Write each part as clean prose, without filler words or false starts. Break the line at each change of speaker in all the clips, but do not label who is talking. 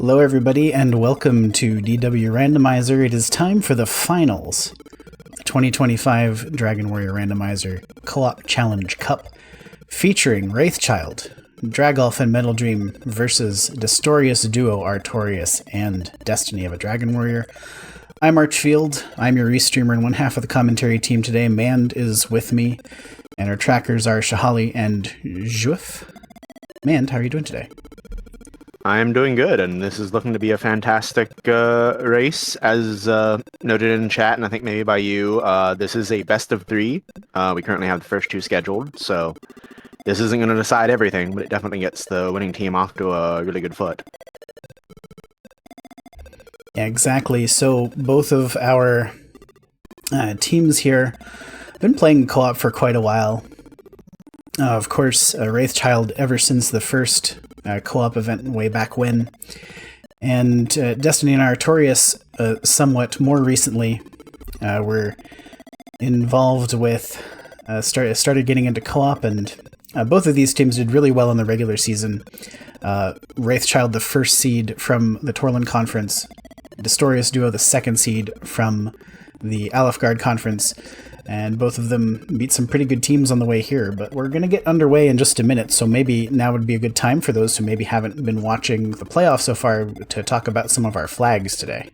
Hello everybody and welcome to DWR Randomizer. It is time for the finals. The 2025 Dragon Warrior Randomizer Co-op Challenge Cup featuring Wraithchild, Dragolf and Metal Dream versus Destorius duo Artorias and Destiny of a Dragon Warrior. I'm Archfield. I'm your restreamer and one half of the commentary team today. Mand is with me and our trackers are Shahali and Juif. Mand, how are you doing today?
I'm doing good, and this is looking to be a fantastic race, as noted in chat, and I think maybe by you. This is a best of three. We currently have the first two scheduled, so this isn't going to decide everything, but it definitely gets the winning team off to a really good foot.
Yeah, exactly. So both of our teams here have been playing co-op for quite a while. Of course, Wraithchild ever since the first co-op event way back when, and Destiny and Artorias somewhat more recently were involved with started getting into co-op, and both of these teams did really well in the regular season. Wraithchild the first seed from the Torlin Conference, Destorius duo the second seed from the Alefgard Conference, and both of them beat some pretty good teams on the way here. But we're going to get underway in just a minute, so maybe now would be a good time for those who maybe haven't been watching the playoffs so far to talk about some of our flags today.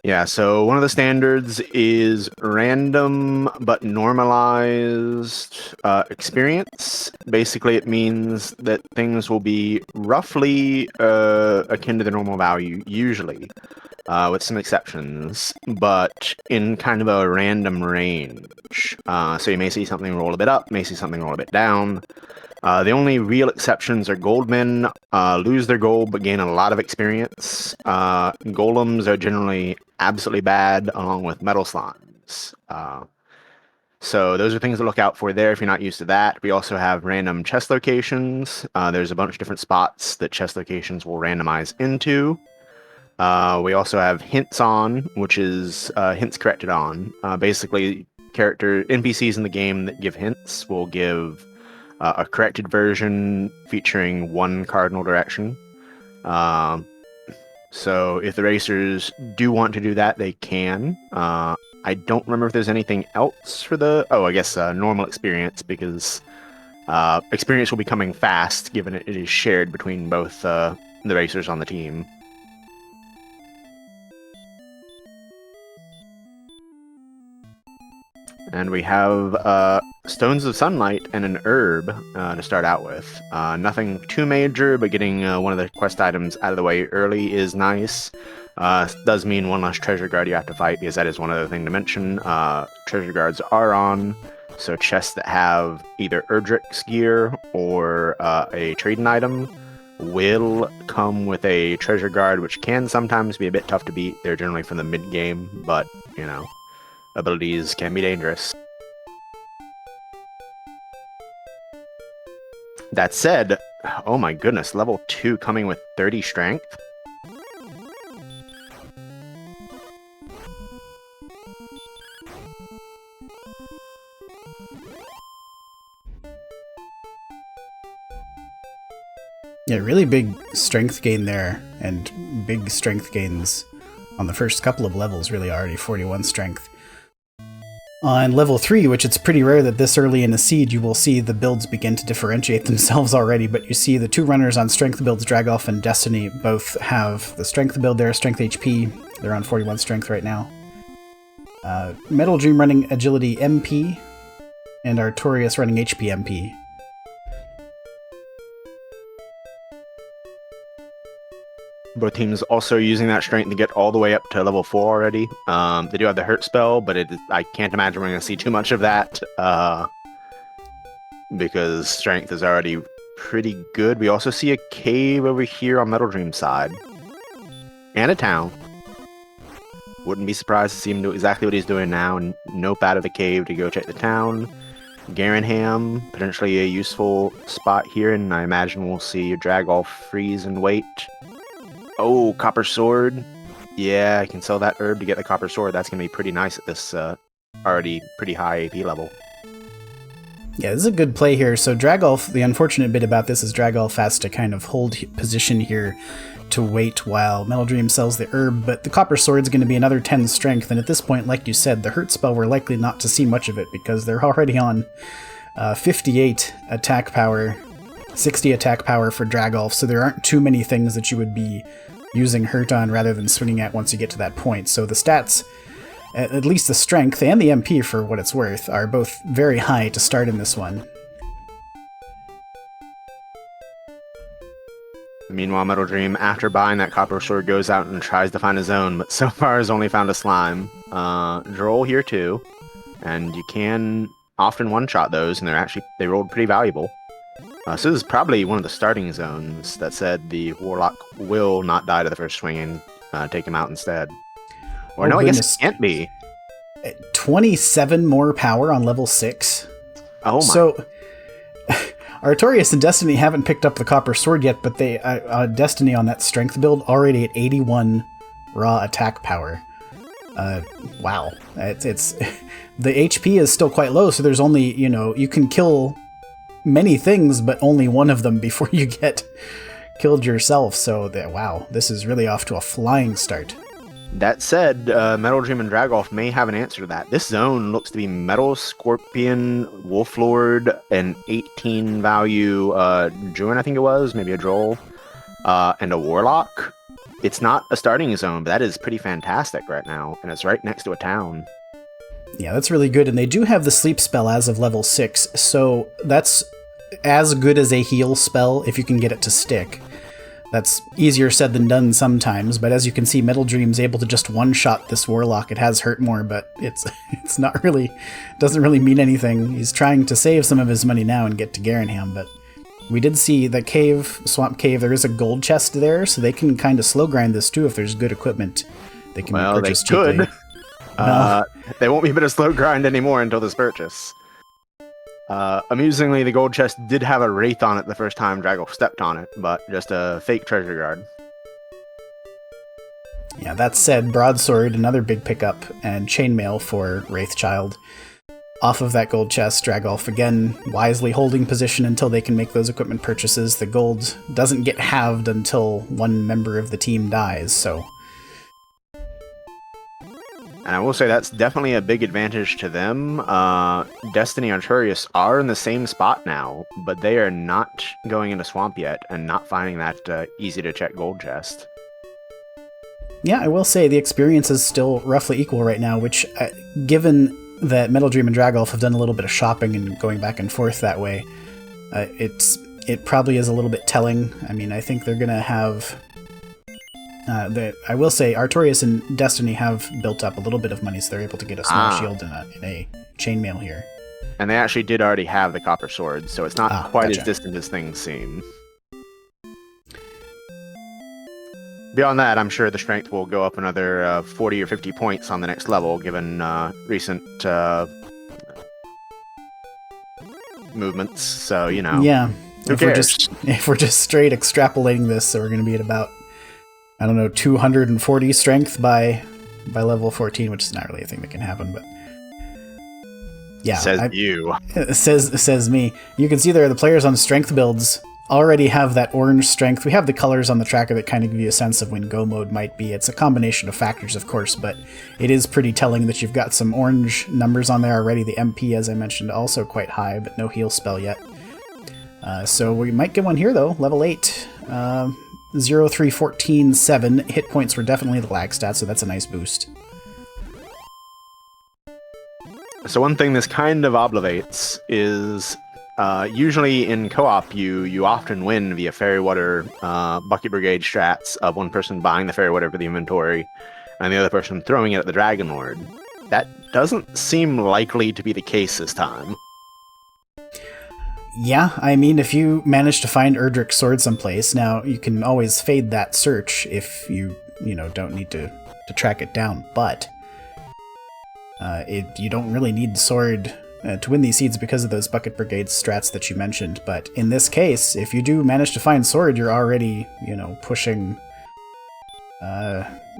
Yeah, so one of the standards is random but normalized experience. Basically, it means that things will be roughly akin to the normal value, usually. With some exceptions, but in kind of a random range. So you may see something roll a bit up, may see something roll a bit down. The only real exceptions are goldmen, lose their gold but gain a lot of experience. Golems are generally absolutely bad, along with metal slimes. So those are things to look out for there if you're not used to that. We also have random chest locations. There's a bunch of different spots that chest locations will randomize into. We also have hints on, which is hints corrected on. Basically, NPCs in the game that give hints will give a corrected version featuring one cardinal direction. So if the racers do want to do that, they can. I don't remember if there's anything else for the... Oh, I guess normal experience, because experience will be coming fast, given it is shared between both the racers on the team. And we have Stones of Sunlight and an herb to start out with. Nothing too major, but getting one of the quest items out of the way early is nice. Does mean one less treasure guard you have to fight, because that is one other thing to mention. Treasure guards are on, so chests that have either Erdrick's gear or a trading item will come with a treasure guard, which can sometimes be a bit tough to beat. They're generally from the mid-game, but, you know, abilities can be dangerous. That said, oh my goodness, level 2 coming with 30 strength.
Yeah, really big strength gain there, and big strength gains on the first couple of levels, really already 41 strength. On level 3, which it's pretty rare that this early in the seed, you will see the builds begin to differentiate themselves already, but you see the two runners on strength builds, Dragolf and Destiny, both have the strength build there, strength HP. They're on 41 strength right now. Metal Dream running agility MP, and Artorias running HP MP.
Both teams also using that strength to get all the way up to level 4 already. They do have the hurt spell, but I can't imagine we're going to see too much of that, because strength is already pretty good. We also see a cave over here on Metal Dream's side. And a town. Wouldn't be surprised to see him do exactly what he's doing now, and nope out of the cave to go check the town. Garenham, potentially a useful spot here, and I imagine we'll see Dragolf freeze and wait. Oh, Copper Sword. Yeah, I can sell that herb to get the Copper Sword. That's going to be pretty nice at this already pretty high AP level.
Yeah, this is a good play here. So Dragolf, the unfortunate bit about this is Dragolf has to kind of hold position here to wait while Metal Dream sells the herb, but the Copper Sword's going to be another 10 strength, and at this point, like you said, the hurt spell we're likely not to see much of it because they're already on 58 attack power, 60 attack power for Dragolf, so there aren't too many things that you would be using hurt on rather than swinging at once you get to that point. So the stats, at least the strength and the MP for what it's worth, are both very high to start in this one.
Meanwhile, Metal Dream, after buying that Copper Sword, goes out and tries to find a zone, but so far has only found a slime. Droll here too, and you can often one-shot those, and they rolled pretty valuable. So this is probably one of the starting zones that said the Warlock will not die to the first swing and take him out instead. Or no, goodness. I guess it can't be.
27 more power on level 6.
Oh my.
So, Artorias and Destiny haven't picked up the Copper Sword yet, but they Destiny on that strength build already at 81 raw attack power. Wow. It's the HP is still quite low, so there's only, you can kill many things, but only one of them before you get killed yourself. So, wow, this is really off to a flying start.
That said, Metal Dream and Dragolf may have an answer to that. This zone looks to be Metal Scorpion, Wolflord, an 18 value Druid, I think it was, maybe a Droll, and a Warlock. It's not a starting zone, but that is pretty fantastic right now, and it's right next to a town.
Yeah, that's really good, and they do have the sleep spell as of level 6, so that's as good as a heal spell if you can get it to stick. That's easier said than done sometimes, but as you can see, Metal Dream's able to just one-shot this Warlock. It has hurt more, but it's not really, doesn't really mean anything. He's trying to save some of his money now and get to Garenham, but we did see the cave, Swamp Cave, there is a gold chest there, so they can kind of slow grind this too if there's good equipment they can purchase cheaply.
They won't be able to slow grind anymore until this purchase. Amusingly, the gold chest did have a wraith on it the first time Dragolf stepped on it, but just a fake treasure guard.
Yeah, that said, Broadsword, another big pickup, and Chainmail for Wraithchild. Off of that gold chest, Dragolf again wisely holding position until they can make those equipment purchases. The gold doesn't get halved until one member of the team dies, so...
And I will say that's definitely a big advantage to them. Destiny and Artorias are in the same spot now, but they are not going into Swamp yet and not finding that easy-to-check gold chest.
Yeah, I will say the experience is still roughly equal right now, which, given that Metal Dream and Dragolf have done a little bit of shopping and going back and forth that way, it probably is a little bit telling. I mean, I think they're going to have... I will say, Artorias and Destiny have built up a little bit of money, so they're able to get a small shield and a chainmail here.
And they actually did already have the Copper Sword, so it's not quite
gotcha.
as distant as things seem. Beyond that, I'm sure the strength will go up another 40 or 50 points on the next level, given recent movements, so,
Yeah, if we're just straight extrapolating this, so we're going to be at about... 240 strength by level 14, which is not really a thing that can happen, but yeah. Says me. You can see there the players on strength builds already have that orange strength. We have the colors on the tracker that kind of give you a sense of when go mode might be. It's a combination of factors, of course, but it is pretty telling that you've got some orange numbers on there already. The MP, as I mentioned, also quite high, but no heal spell yet. So we might get one here, though. Level 8. 0, 3, 14, 7. Hit points were definitely the lag stat, so that's a nice boost.
So one thing this kind of obligates is usually in co-op you often win via Fairy Water Bucket Brigade strats of one person buying the Fairy Water for the inventory and the other person throwing it at the Dragon Lord. That doesn't seem likely to be the case this time.
Yeah, I mean, if you manage to find Erdrick's sword someplace, now you can always fade that search if you don't need to track it down, but you don't really need the sword to win these seeds because of those Bucket Brigade strats that you mentioned, but in this case, if you do manage to find sword, you're already, pushing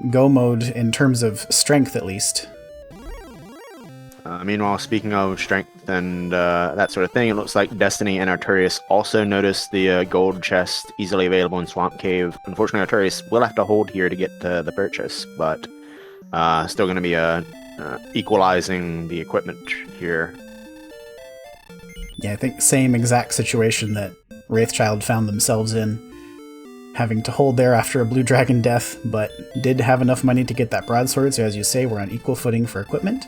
go mode in terms of strength, at least.
Meanwhile, speaking of strength and that sort of thing, it looks like Destiny and Arturius also noticed the gold chest easily available in Swamp Cave. Unfortunately, Arturius will have to hold here to get the purchase, but still going to be equalizing the equipment here.
Yeah, I think same exact situation that Wraithchild found themselves in, having to hold there after a blue dragon death, but did have enough money to get that broadsword, so as you say, we're on equal footing for equipment.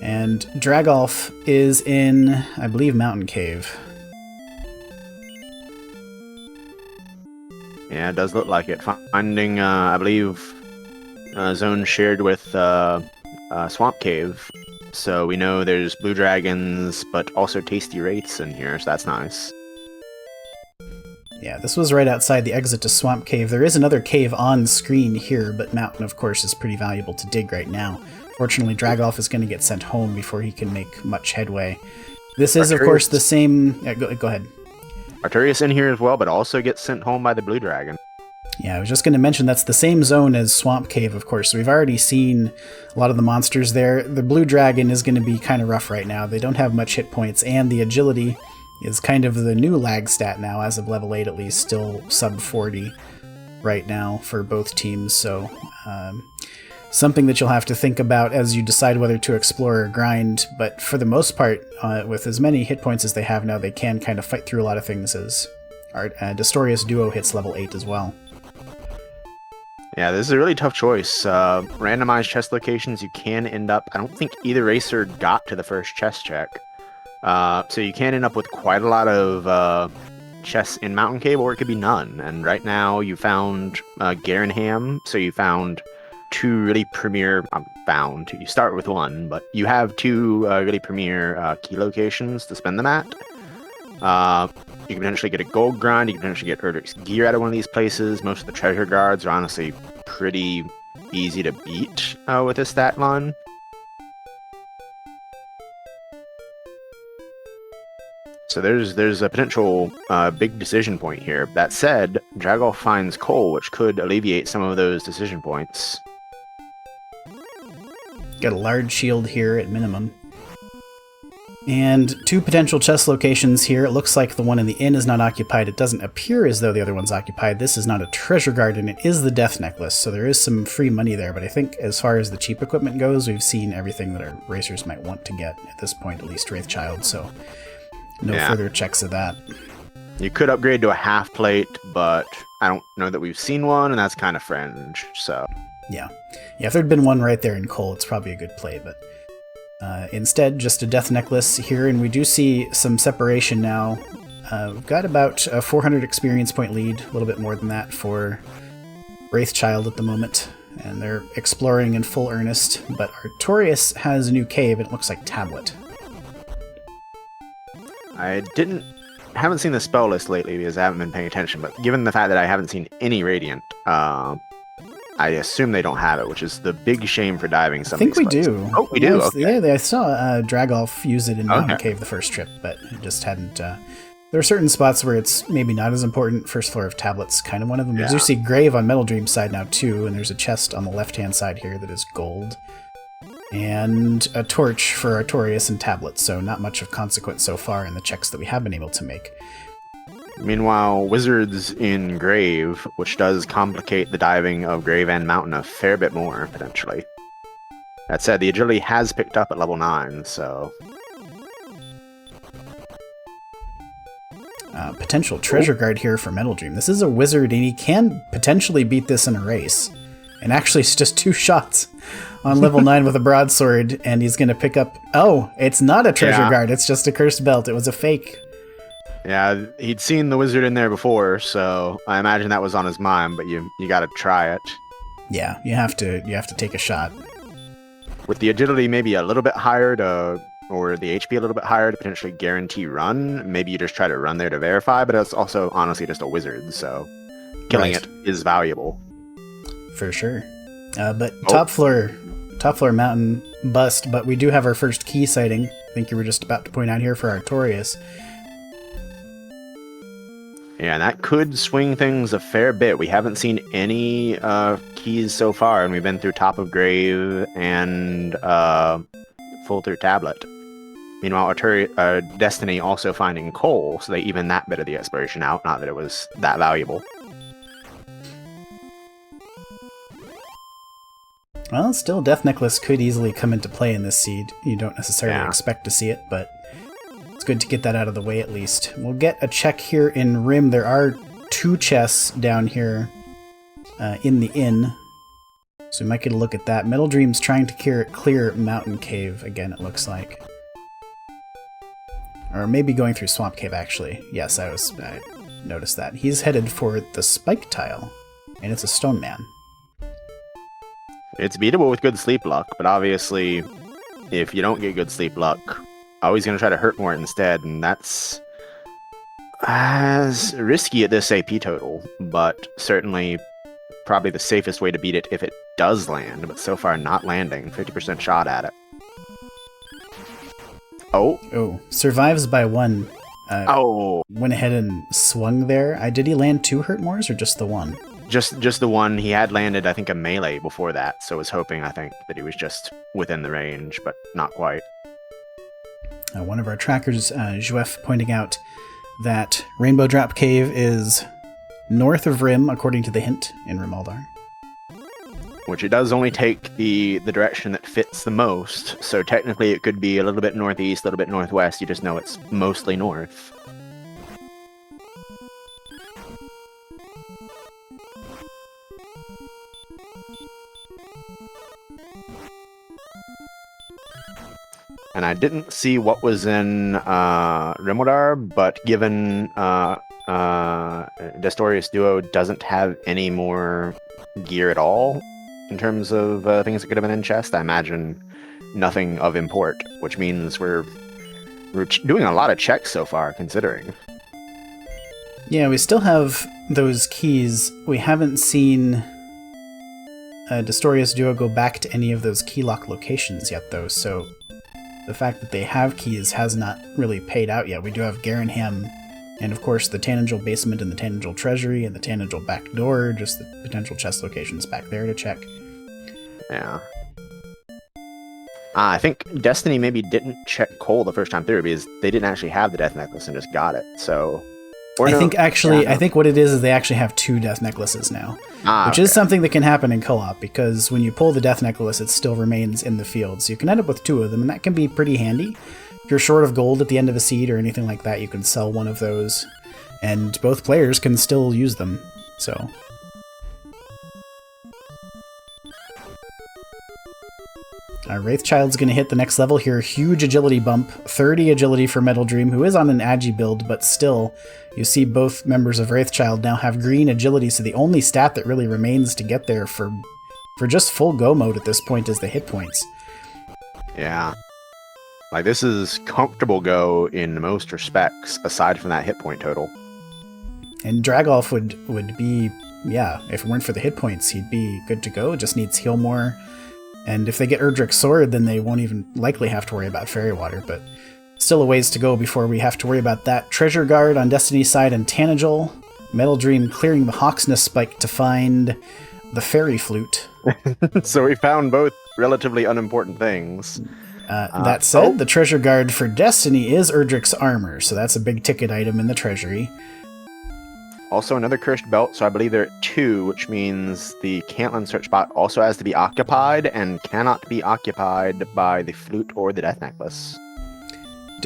And Dragolf is in, I believe, Mountain Cave.
Yeah, it does look like it. Finding, I believe, a zone shared with Swamp Cave. So we know there's blue dragons, but also tasty wraiths in here, so that's nice.
Yeah, this was right outside the exit to Swamp Cave. There is another cave on screen here, but Mountain, of course, is pretty valuable to dig right now. Fortunately, Dragolf is going to get sent home before he can make much headway. This is, of course, the same... Yeah, go ahead.
Arturius in here as well, but also gets sent home by the blue dragon.
Yeah, I was just going to mention that's the same zone as Swamp Cave, of course, so we've already seen a lot of the monsters there. The blue dragon is going to be kind of rough right now. They don't have much hit points, and the agility is kind of the new lag stat now, as of level 8 at least, still sub 40 right now for both teams, so something that you'll have to think about as you decide whether to explore or grind, but for the most part, with as many hit points as they have now, they can kind of fight through a lot of things as our Destorius Duo hits level 8 as well.
Yeah, this is a really tough choice. Randomized chest locations, you can end up... I don't think either racer got to the first chest check. So you can end up with quite a lot of chests in Mountain Cave, or it could be none. And right now you found Garenham, so you found two really premier... you start with one, but you have two really premier key locations to spend them at. You can potentially get a gold grind, you can potentially get Erdrick's gear out of one of these places. Most of the treasure guards are honestly pretty easy to beat with this stat line. So there's a potential big decision point here. That said, Dragolf finds coal, which could alleviate some of those decision points.
Got a large shield here at minimum. And two potential chest locations here. It looks like the one in the inn is not occupied. It doesn't appear as though the other one's occupied. This is not a treasure garden. It is the death necklace, so there is some free money there. But I think as far as the cheap equipment goes, we've seen everything that our racers might want to get at this point, at least Wraithchild, so no further checks of that.
You could upgrade to a half plate, but I don't know that we've seen one, and that's kind of fringe, so...
Yeah, if there'd been one right there in coal, it's probably a good play, but... instead, just a death necklace here, and we do see some separation now. We've got about a 400 experience point lead, a little bit more than that for Wraithchild at the moment, and they're exploring in full earnest, but Artorius has a new cave, and it looks like Tablet.
I haven't seen the spell list lately because I haven't been paying attention, but given the fact that I haven't seen any Radiant, I assume they don't have it, which is the big shame for diving some of these places.
I think we do.
Oh, we do? Okay.
Yeah, I saw Dragolf use it in Mountain Cave the first trip, but it just hadn't... there are certain spots where it's maybe not as important. First floor of Tablet's kind of one of them. Yeah. We do see Grave on Metal Dream's side now, too, and there's a chest on the left-hand side here that is gold. And a torch for Artorius and Tablet, so not much of consequence so far in the checks that we have been able to make.
Meanwhile, Wizards in Grave, which does complicate the diving of Grave and Mountain a fair bit more, potentially. That said, the agility has picked up at level 9, so...
Potential treasure guard here for Metal Dream. This is a wizard, and he can potentially beat this in a race. And actually, it's just 2 shots on level 9 with a broadsword, and he's going to pick up... Oh, it's not a treasure guard, it's just a cursed belt. It was a fake.
Yeah, he'd seen the wizard in there before, so I imagine that was on his mind, but you gotta try it.
Yeah, you have to take a shot.
With the agility maybe a little bit higher or the HP a little bit higher to potentially guarantee run, maybe you just try to run there to verify, but it's also honestly just a wizard, so killing it is valuable. For sure. But top floor mountain bust, but we do have our first key sighting. I think you were just about to point out here for Artorius. Yeah, and that could swing things a fair bit. We haven't seen any keys so far, and we've been through top of grave and full through tablet. Meanwhile, Destiny also finding coal, so they even that bit of the exploration out. Not that it was that valuable.
Well, still, Death Necklace could easily come into play in this seed. You don't necessarily expect to see it, but it's good to get that out of the way at least. We'll get a check here in Rim. There are 2 chests down here in the inn, so we might get a look at that. Metal Dream's trying to clear Mountain Cave again, it looks like. Or maybe going through Swamp Cave, actually. Yes, I noticed that. He's headed for the Spike Tile, and it's a Stone Man.
It's beatable with good sleep luck, but obviously, if you don't get good sleep luck, always going to try to hurt more instead, and that's as risky at this AP total, but certainly probably the safest way to beat it if it does land, but so far not landing. 50% shot at it. Oh,
survives by 1. Went ahead and swung there. Did he land 2 hurt mores or just the 1?
Just the 1. He had landed, I think, a melee before that, so was hoping, I think, that he was just within the range, but not quite.
One of our trackers, Juef, pointing out that Rainbow Drop Cave is north of Rim, according to the hint in Rimaldar.
Which it does only take the direction that fits the most, so technically it could be a little bit northeast, a little bit northwest, you just know it's mostly north. And I didn't see what was in Rimaldar, but given Destorius Duo doesn't have any more gear at all in terms of things that could have been in chest, I imagine nothing of import, which means we're doing a lot of checks so far, considering.
Yeah, we still have those keys. We haven't seen Destorius Duo go back to any of those key lock locations yet, though, so the fact that they have keys has not really paid out yet. We do have Garenham, and of course the Tanangel Basement and the Tanangel Treasury and the Tanangel Back Door, just the potential chest locations back there to check.
Yeah. I think Destiny maybe didn't check Cole the first time through because they didn't actually have the Death Necklace and just got it, so...
I think what it is they actually have 2 Death Necklaces now, which is something that can happen in co-op, because when you pull the Death Necklace, it still remains in the field, so you can end up with 2 of them, and that can be pretty handy. If you're short of gold at the end of a seed or anything like that, you can sell one of those, and both players can still use them, so... Wraithchild's going to hit the next level here. Huge agility bump. 30 agility for Metal Dream, who is on an Agi build, but still, you see both members of Wraithchild now have green agility, so the only stat that really remains to get there for just full go mode at this point is the hit points.
Yeah. Like, this is comfortable go in most respects, aside from that hit point total.
And Dragolf would be, yeah, if it weren't for the hit points, he'd be good to go. Just needs heal more. And if they get Erdrick's Sword, then they won't even likely have to worry about Fairy Water, but still a ways to go before we have to worry about that. Treasure Guard on Destiny's side and Tanagel. Metal Dream clearing the Hawksnest Spike to find the Fairy Flute.
So we found both relatively unimportant things.
That said, the Treasure Guard for Destiny is Erdrick's Armor, so that's a big ticket item in the treasury.
Also another cursed belt, so I believe there are 2, which means the Cantlin search spot also has to be occupied and cannot be occupied by the flute or the Death Necklace.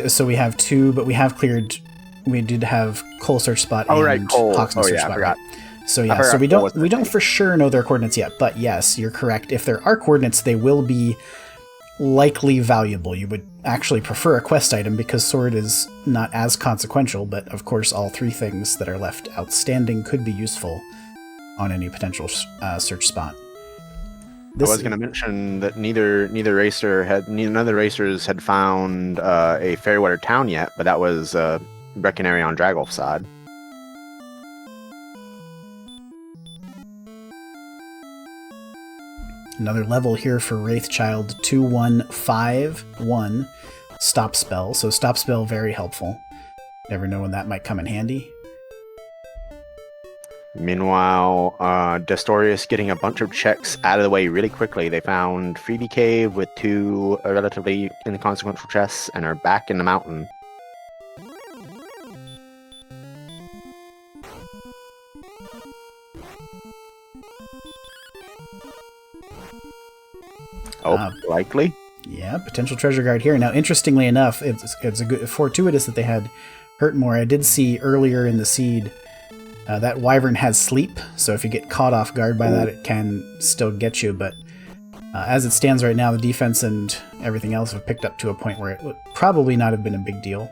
So we have 2, but we have cleared. We did have Coal search spot and Hawksnest search spot.
I forgot.
Right? So yeah, so we don't for sure know their coordinates yet, but yes, you're correct. If there are coordinates, they will be likely valuable. You would actually prefer a quest item because sword is not as consequential, but of course all 3 things that are left outstanding could be useful on any potential search spot.
I was going to mention that none of the racers had found a Fairywater town yet, but that was Breckenary on Dragolf's side.
Another level here for Wraithchild, 2151 Stop Spell. So Stop Spell, very helpful. Never know when that might come in handy.
Meanwhile, Destorius getting a bunch of checks out of the way really quickly. They found Freebie Cave with 2 relatively inconsequential chests and are back in the mountain. Oh, likely.
Yeah, potential treasure guard here. Now, interestingly enough, it's a good fortuitous that they had hurt more. I did see earlier in the seed that wyvern has sleep, so if you get caught off guard by that, it can still get you. But as it stands right now, the defense and everything else have picked up to a point where it would probably not have been a big deal.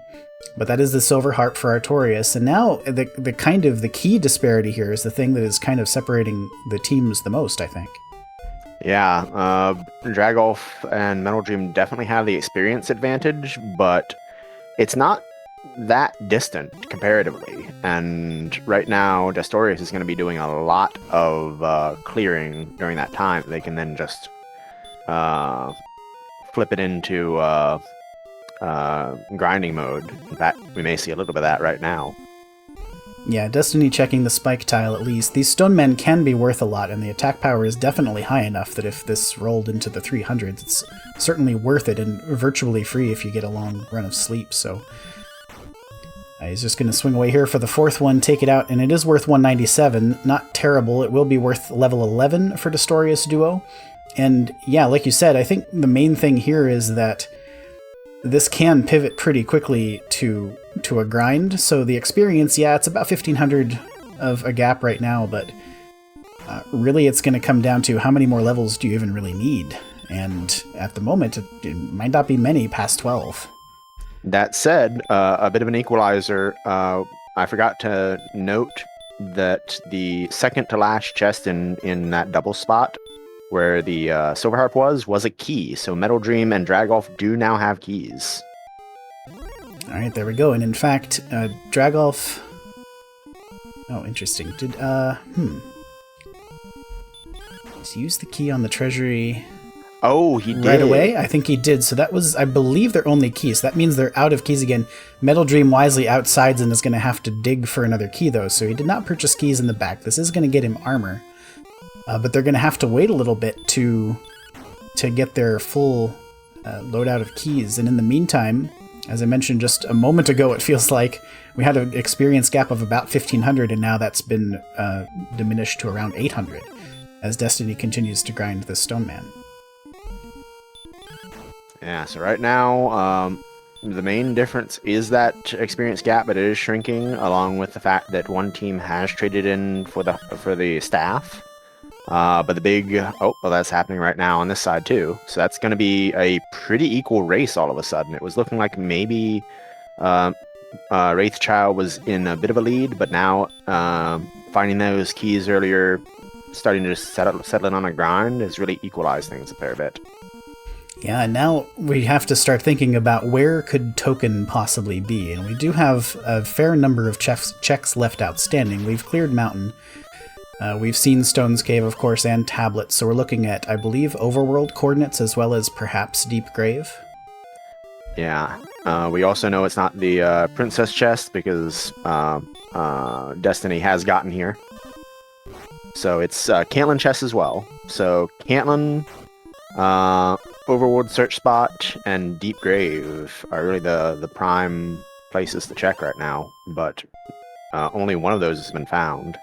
But that is the silver harp for Artorias, and now the key disparity here is the thing that is kind of separating the teams the most, I think.
Yeah, Dragolf and Metal Dream definitely have the experience advantage, but it's not that distant comparatively. And right now, Destorius is going to be doing a lot of clearing during that time. They can then just flip it into grinding mode. In fact, we may see a little bit of that right now.
Yeah, Destiny checking the spike tile at least. These stone men can be worth a lot, and the attack power is definitely high enough that if this rolled into the 300s, it's certainly worth it and virtually free if you get a long run of sleep. So he's just going to swing away here for the 4th one, take it out, and it is worth 197. Not terrible. It will be worth level 11 for Destorius Duo. And yeah, like you said, I think the main thing here is that this can pivot pretty quickly to a grind. So the experience, yeah, it's about 1,500 of a gap right now, but really it's going to come down to how many more levels do you even really need? And at the moment, it might not be many past 12.
That said, a bit of an equalizer. I forgot to note that the second to last chest in that double spot where the Silver Harp was a key. So Metal Dream and Dragolf do now have keys.
All right, there we go. And in fact, Dragolf... Oh, interesting. Did use the key on the treasury...
Oh, he did.
Right away? I think he did. So that was, I believe, their only key. So that means they're out of keys again. Metal Dream wisely outsides and is going to have to dig for another key, though. So he did not purchase keys in the back. This is going to get him armor. But they're going to have to wait a little bit to get their full loadout of keys. And in the meantime, as I mentioned just a moment ago, it feels like we had an experience gap of about 1,500, and now that's been diminished to around 800 as Destiny continues to grind the Stone Man.
Yeah, so right now, the main difference is that experience gap, but it is shrinking, along with the fact that one team has traded in for the staff. But the big... Oh, well, that's happening right now on this side, too. So that's going to be a pretty equal race all of a sudden. It was looking like maybe Wraithchild was in a bit of a lead, but now finding those keys earlier, starting to just settle in on a grind, has really equalized things a fair bit.
Yeah, and now we have to start thinking about where could Token possibly be. And we do have a fair number of checks left outstanding. We've cleared Mountain. We've seen Stone's Cave, of course, and Tablets, so we're looking at, I believe, overworld coordinates as well as perhaps Deep Grave.
Yeah. We also know it's not the Princess Chest because Destiny has gotten here. So it's Cantlin Chest as well. So Cantlin, Overworld Search Spot, and Deep Grave are really the prime places to check right now, but only one of those has been found.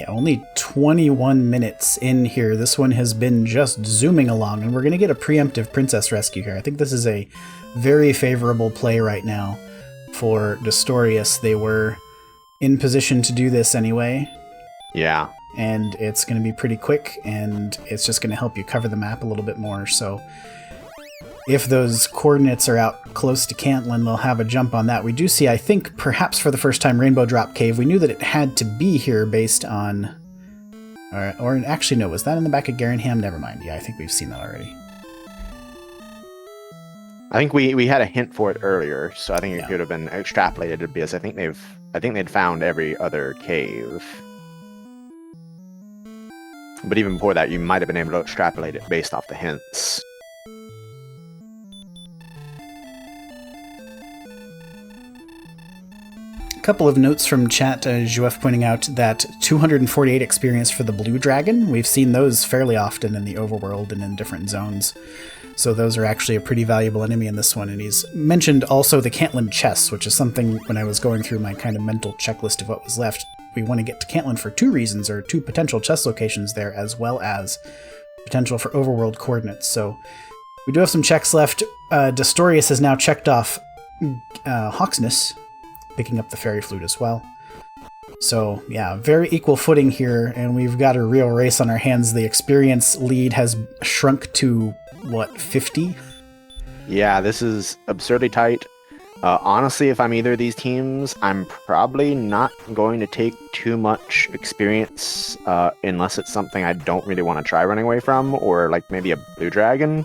Yeah, only 21 minutes in here. This one has been just zooming along, and we're going to get a preemptive Princess Rescue here. I think this is a very favorable play right now for Destorius. They were in position to do this anyway.
Yeah.
And it's going to be pretty quick, and it's just going to help you cover the map a little bit more. So if those coordinates are out close to Cantlin, they'll have a jump on that. We do see, I think, perhaps for the first time, Rainbow Drop Cave. We knew that it had to be here based on... Or actually, no, was that in the back of Garenham? Never mind. Yeah, I think we've seen that already.
I think we had a hint for it earlier, so I think it could have been extrapolated because I think they'd found every other cave. But even before that, you might have been able to extrapolate it based off the hints.
couple of notes from chat, Juef pointing out that 248 experience for the blue dragon. We've seen those fairly often in the overworld and in different zones. So those are actually a pretty valuable enemy in this one. And he's mentioned also the Cantland chests, which is something when I was going through my kind of mental checklist of what was left. We want to get to Cantland for two reasons, or two potential chest locations there, as well as potential for overworld coordinates. So we do have some checks left. Destorius has now checked off Hawksness, picking up the fairy flute as well. So yeah, very equal footing here, and we've got a real race on our hands. The experience lead has shrunk to, what, 50?
Yeah, this is absurdly tight. Honestly, if I'm either of these teams, I'm probably not going to take too much experience unless it's something I don't really want to try running away from, or like maybe a blue dragon,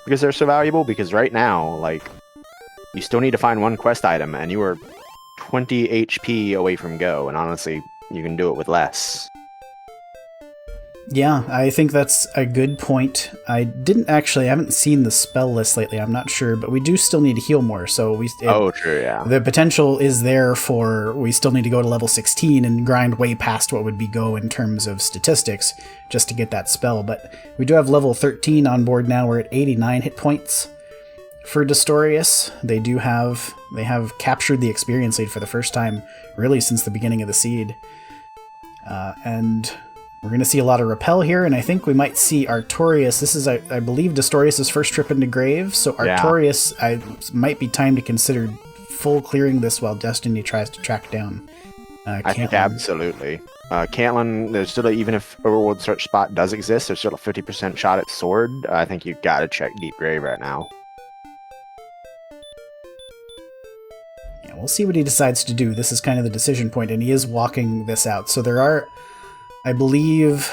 because they're so valuable. Because right now, like, you still need to find one quest item, and you are 20 HP away from go, and honestly, you can do it with less.
Yeah, I think that's a good point. I haven't seen the spell list lately, I'm not sure, but we do still need to heal more, so
True, yeah.
The potential is there for, we still need to go to level 16 and grind way past what would be go in terms of statistics, just to get that spell, but we do have level 13 on board now. We're at 89 hit points for Destorius. They have captured the experience lead for the first time, really, since the beginning of the seed. And we're going to see a lot of repel here, and I think we might see Artorias. This is, I believe, Destorius' first trip into Grave, so Artorias, might be time to consider full clearing this while Destiny tries to track down Cantland.
I think absolutely. Cantland, there's still, even if Overworld Search Spot does exist, there's still a 50% shot at Sword. I think you've got to check Deep Grave right now.
Yeah, we'll see what he decides to do. This is kind of the decision point, and he is walking this out. So there are, I believe,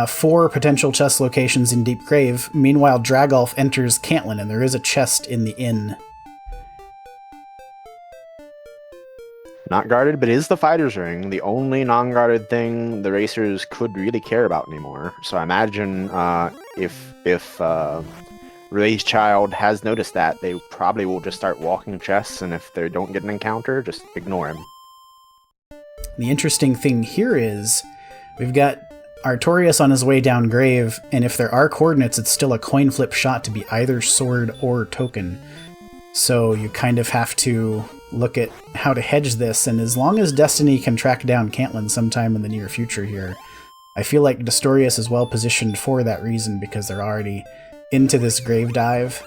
4 potential chest locations in Deep Grave. Meanwhile, Dragolf enters Cantland, and there is a chest in the inn.
Not guarded, but is the Fighter's Ring the only non-guarded thing the racers could really care about anymore? So I imagine if Ray's Child has noticed that, they probably will just start walking chests, and if they don't get an encounter, just ignore him.
The interesting thing here is we've got Artorias on his way down Grave, and if there are coordinates, it's still a coin flip shot to be either sword or token. So you kind of have to look at how to hedge this, and as long as Destiny can track down Cantland sometime in the near future here, I feel like Destorius is well positioned for that reason, because they're already into this grave dive.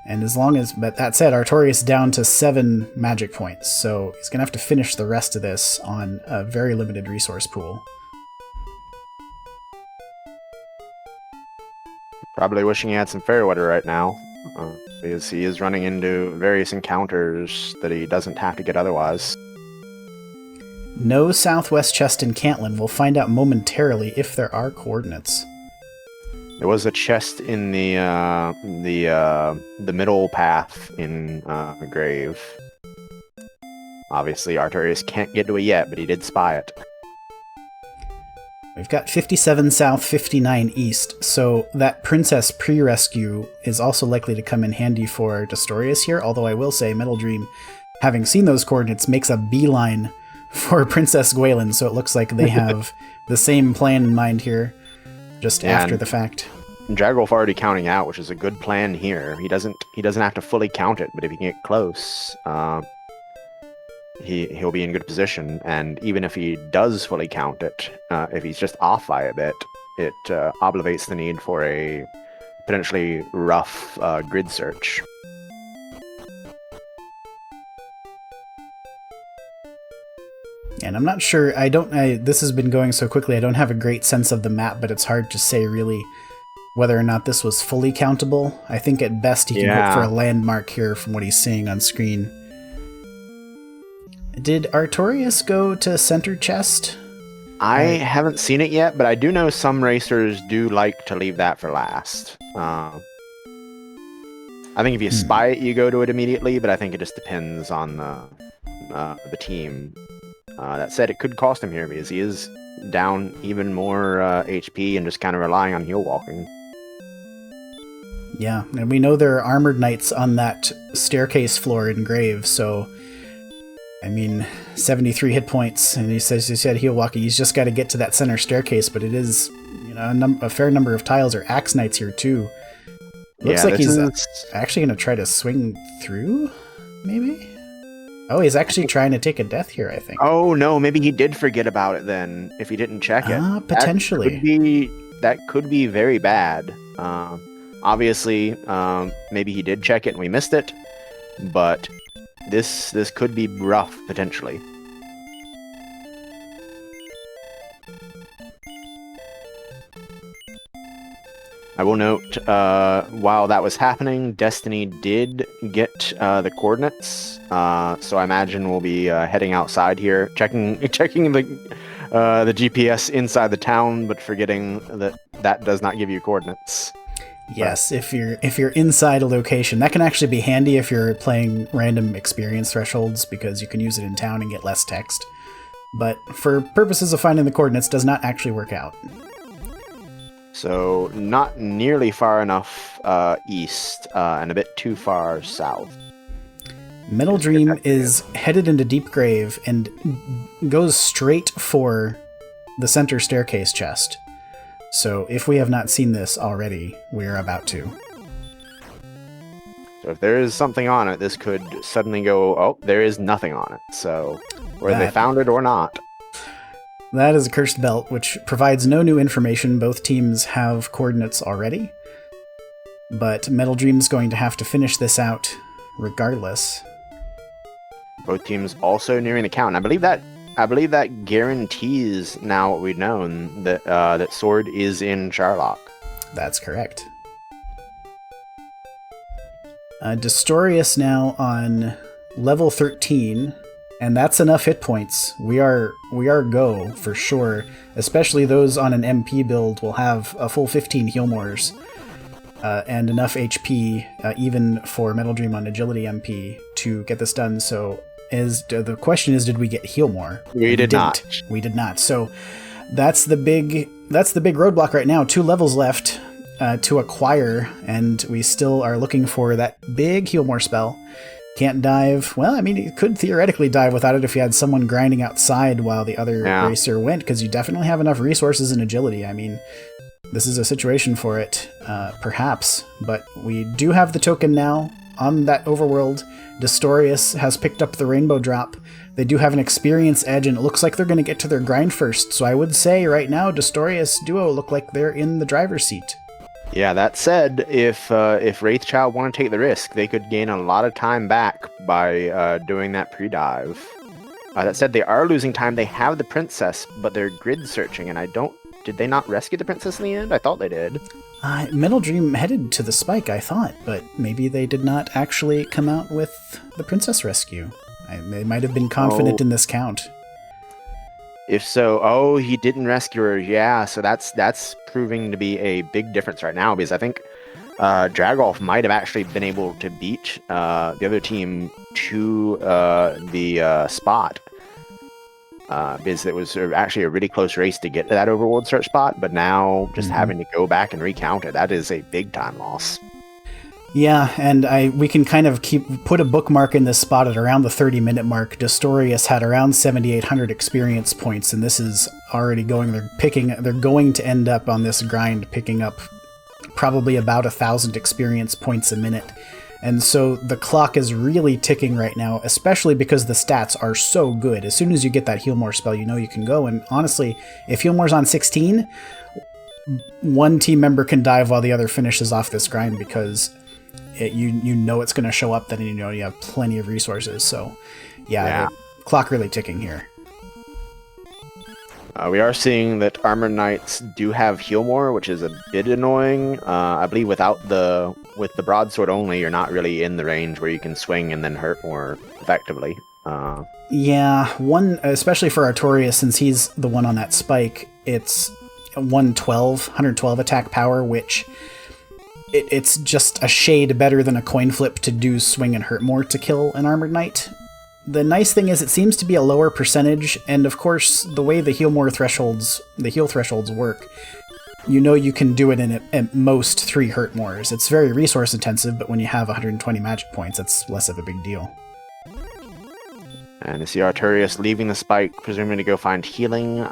And as long as, but that said, Artorias down to 7 magic points, so he's going to have to finish the rest of this on a very limited resource pool.
Probably wishing he had some Fairweather right now, because he is running into various encounters that he doesn't have to get otherwise.
No southwest chest in Cantland. We'll find out momentarily if there are coordinates.
There was a chest in the middle path in Grave. Obviously, Artorias can't get to it yet, but he did spy it.
We've got 57 south, 59 east, so that Princess pre-rescue is also likely to come in handy for Destorius here, although I will say Metal Dream, having seen those coordinates, makes a beeline for Princess Gwaelin, so it looks like they have the same plan in mind here, just after the fact.
Dragolf already counting out, which is a good plan here. He doesn't have to fully count it, but if he can get close, he'll be in good position. And even if he does fully count it, if he's just off by a bit, it obviates the need for a potentially rough grid search.
And I'm not sure, this has been going so quickly, I don't have a great sense of the map, but it's hard to say really whether or not this was fully countable. I think at best he can hope for a landmark here from what he's seeing on screen. Did Artorias go to center chest?
I haven't seen it yet, but I do know some racers do like to leave that for last. I think if you spy it, you go to it immediately, but I think it just depends on the team. That said, it could cost him here because he is down even more HP and just kind of relying on heal walking.
Yeah, and we know there are armored knights on that staircase floor in Grave, so I mean, 73 hit points, and he said he'll walk. He's just got to get to that center staircase, but it is, a fair number of tiles or axe knights here too. Looks like he's actually going to try to swing through, maybe? Oh, he's actually trying to take a death here, I think.
Oh, no, maybe he did forget about it then, if he didn't check it.
Potentially.
That could be very bad. Obviously, maybe he did check it and we missed it, but this could be rough, potentially. I will note, while that was happening, Destiny did get the coordinates, so I imagine we'll be heading outside here, checking the GPS inside the town, but forgetting that does not give you coordinates.
Yes, if you're inside a location, that can actually be handy if you're playing random experience thresholds, because you can use it in town and get less text. But for purposes of finding the coordinates, does not actually work out.
So not nearly far enough east, and a bit too far south.
Metal Dream is headed into Deep Grave and goes straight for the center staircase chest. So if we have not seen this already, we're about to.
So if there is something on it, this could suddenly go, oh, there is nothing on it. So whether they found it or not.
That is a cursed belt, which provides no new information. Both teams have coordinates already. But Metal Dream's going to have to finish this out regardless.
Both teams also nearing the count. I believe that guarantees now what we've known, that that Sword is in Charlock.
That's correct. Destorius now on level 13, and that's enough hit points. We are go for sure. Especially those on an MP build will have a full 15 Healmores and enough HP even for Metal Dream on Agility MP to get this done. So the question is, did we get Healmore?
We did not.
We did not. So that's the big roadblock right now. 2 levels left to acquire, and we still are looking for that big Healmore spell. Can't dive. Well, I mean, you could theoretically dive without it if you had someone grinding outside while the other racer went, because you definitely have enough resources and agility. I mean, this is a situation for it, perhaps. But we do have the token now on that overworld. Destorius has picked up the rainbow drop. They do have an experience edge, and it looks like they're going to get to their grind first. So I would say right now, Destorius Duo look like they're in the driver's seat.
Yeah, that said, if Wraithchild want to take the risk, they could gain a lot of time back by doing that pre-dive. That said, they are losing time. They have the princess, but they're grid searching, and did they not rescue the princess in the end? I thought they did.
Metal Dream headed to the spike, I thought, but maybe they did not actually come out with the princess rescue. They might have been confident in this count.
If so, he didn't rescue her. Yeah, so that's proving to be a big difference right now, because I think Dragolf might have actually been able to beat the other team to the spot, because it was actually a really close race to get to that overworld search spot, but now just having to go back and recount it, that is a big time loss.
Yeah, and we can kind of put a bookmark in this spot at around the 30-minute mark. Destorius had around 7,800 experience points, and this is already going. They're going to end up on this grind picking up probably about 1,000 experience points a minute. And so the clock is really ticking right now, especially because the stats are so good. As soon as you get that Healmore spell, you know you can go. And honestly, if Healmore's on 16, one team member can dive while the other finishes off this grind, because you know it's going to show up, then you know you have plenty of resources. So yeah. The clock really ticking here.
We are seeing that Armored Knights do have Healmore, which is a bit annoying. I believe with the broadsword only, you're not really in the range where you can swing and then hurt more effectively.
Yeah, especially for Artorias, since he's the one on that spike, it's 112 attack power, which it's just a shade better than a coin flip to do swing and hurt more to kill an Armored Knight. The nice thing is it seems to be a lower percentage, and of course, the way the heal thresholds work, you know you can do it in at most 3 hurt mores. It's very resource intensive, but when you have 120 magic points, it's less of a big deal.
And you see Arturius leaving the spike, presumably to go find healing.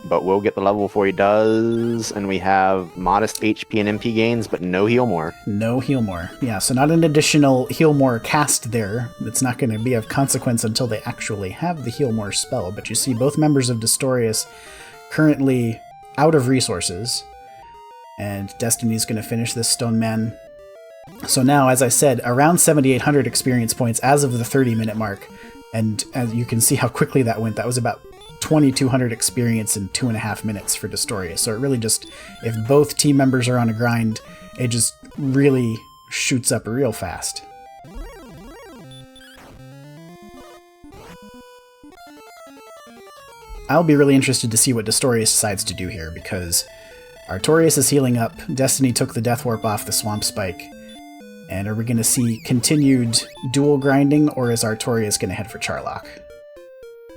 But we'll get the level before he does, and we have modest HP and MP gains, but no heal more.
No heal more. Yeah, so not an additional heal more cast there. It's not going to be of consequence until they actually have the heal more spell. But you see both members of Destorius currently out of resources, and Destiny's going to finish this Stone Man. So now, as I said, around 7,800 experience points as of the 30-minute mark, and as you can see how quickly that went. That was about 2,200 experience in 2.5 minutes for Destorius. So it really just, if both team members are on a grind, it just really shoots up real fast. I'll be really interested to see what Destorius decides to do here, because Artorius is healing up, Destiny took the Death Warp off the Swamp Spike, and are we going to see continued dual grinding, or is Artorius going to head for Charlock?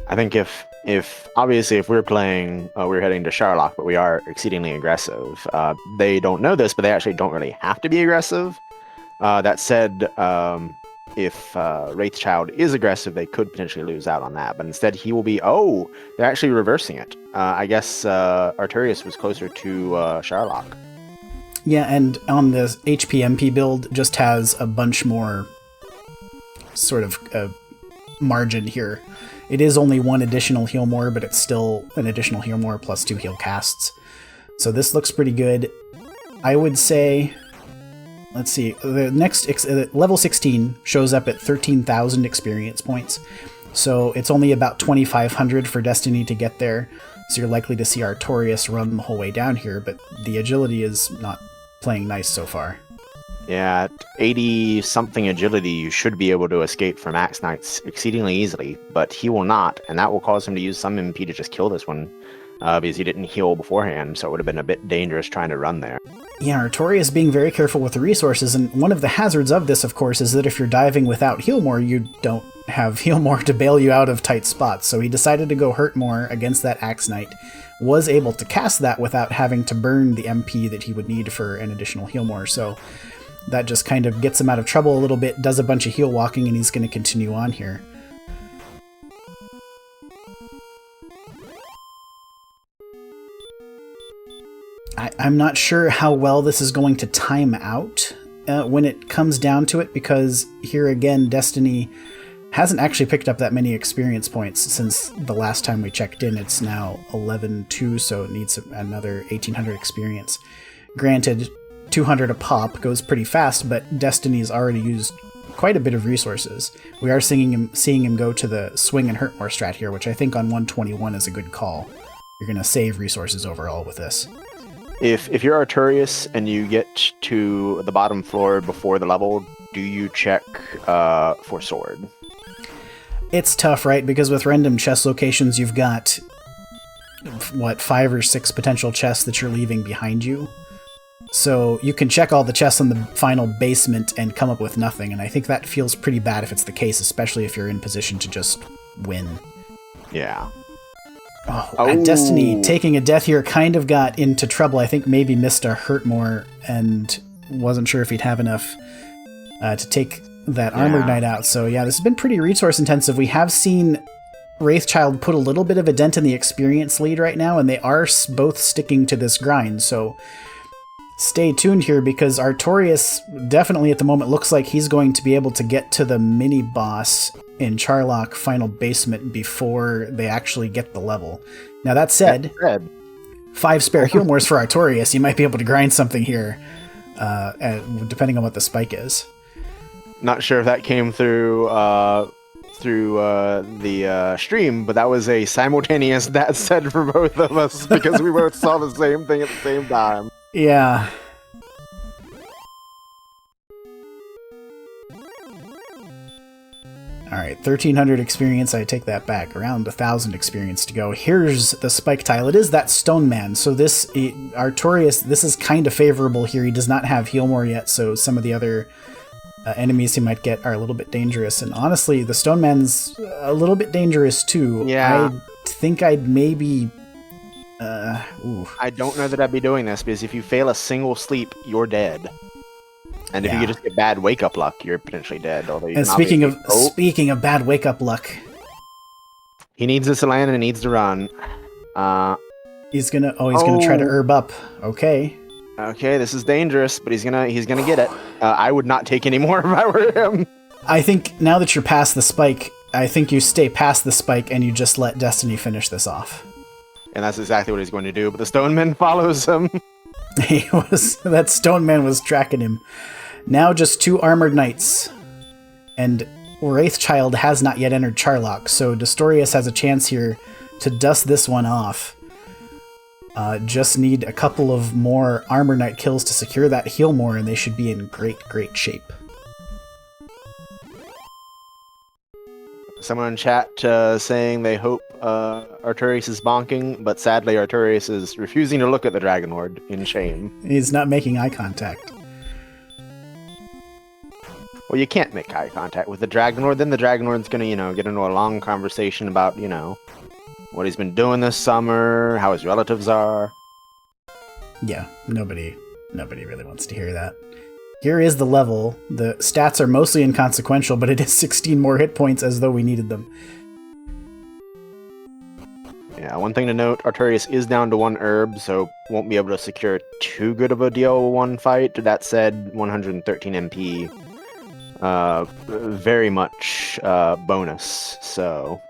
I think if obviously if we're playing, we're heading to Charlock, but we are exceedingly aggressive. They don't know this, but they actually don't really have to be aggressive. That said, if Wraithchild is aggressive, they could potentially lose out on that. But instead, he will be. Oh, they're actually reversing it. I guess Arturius was closer to Charlock.
Yeah, and on the HPMP build, just has a bunch more sort of margin here. It is only one additional heal more, but it's still an additional heal more plus 2 heal casts. So this looks pretty good. I would say, let's see, the next level 16 shows up at 13,000 experience points. So it's only about 2,500 for Destiny to get there. So you're likely to see Artorius run the whole way down here, but the agility is not playing nice so far.
Yeah, at 80-something agility, you should be able to escape from Axe Knights exceedingly easily, but he will not, and that will cause him to use some MP to just kill this one, because he didn't heal beforehand, so it would have been a bit dangerous trying to run there.
Yeah, Artorius being very careful with the resources, and one of the hazards of this, of course, is that if you're diving without heal more, you don't have heal more to bail you out of tight spots, so he decided to go hurt more against that Axe Knight, was able to cast that without having to burn the MP that he would need for an additional heal more, so that just kind of gets him out of trouble a little bit, does a bunch of heal walking, and he's going to continue on here. I'm not sure how well this is going to time out when it comes down to it, because here again, Destiny hasn't actually picked up that many experience points since the last time we checked in. It's now 11-2, so it needs another 1,800 experience. Granted, 200 a pop goes pretty fast, but Destiny's already used quite a bit of resources. We are seeing him go to the swing and hurt more strat here, which I think on 121 is a good call. You're going to save resources overall with this.
If you're Arturius and you get to the bottom floor before the level, do you check for sword?
It's tough, right? Because with random chest locations, you've got, 5 or 6 potential chests that you're leaving behind you. So you can check all the chests on the final basement and come up with nothing, and I think that feels pretty bad if it's the case, especially if you're in position to just win.
Yeah.
Oh. Destiny taking a death here kind of got into trouble. I think maybe missed a hurt more and wasn't sure if he'd have enough to take that Armored Knight out. So yeah, this has been pretty resource intensive. We have seen Wraithchild put a little bit of a dent in the experience lead right now, and they are both sticking to this grind, so stay tuned here, because Artorius definitely at the moment looks like he's going to be able to get to the mini-boss in Charlock Final Basement before they actually get the level. Now that said, 5 spare heal mores for Artorius, you might be able to grind something here, depending on what the spike is.
Not sure if that came through the stream, but that was a simultaneous that said for both of us, because we both saw the same thing at the same time.
Yeah. Alright, 1,300 experience, I take that back. Around 1,000 experience to go. Here's the spike tile. It is that Stone Man, so this, Artorius, this is kind of favorable here. He does not have heal more yet, so some of the other enemies he might get are a little bit dangerous. And honestly, the Stone Man's a little bit dangerous too.
Yeah.
I think I'd maybe...
I don't know that I'd be doing this, because if you fail a single sleep, you're dead. And if you could just get bad wake-up luck, you're potentially dead. Although you
And speaking of bad wake-up luck,
he needs this to land and he needs to run.
He's gonna try to herb up. Okay.
Okay, this is dangerous, but he's gonna get it. I would not take any more if I were him.
I think now that you're past the spike, I think you stay past the spike and you just let Destiny finish this off.
And that's exactly what he's going to do. But the Stoneman follows him.
That Stoneman was tracking him. Now just 2 armored knights, and Wraithchild has not yet entered Charlock, so Destorius has a chance here to dust this one off. Just need a couple of more armor knight kills to secure that heal more, and they should be in great shape.
Someone in chat saying they hope Arturius is bonking, but sadly Arturius is refusing to look at the Dragon Lord in shame.
He's not making eye contact.
Well, you can't make eye contact with the Dragon Lord. Then the Dragon Lord's gonna, get into a long conversation about, what he's been doing this summer, how his relatives are.
Yeah, nobody really wants to hear that. Here is the level. The stats are mostly inconsequential, but it is 16 more hit points as though we needed them.
Yeah, one thing to note, Arturius is down to 1 herb, so won't be able to secure too good of a DL1 fight. That said, 113 MP. Very much bonus, so...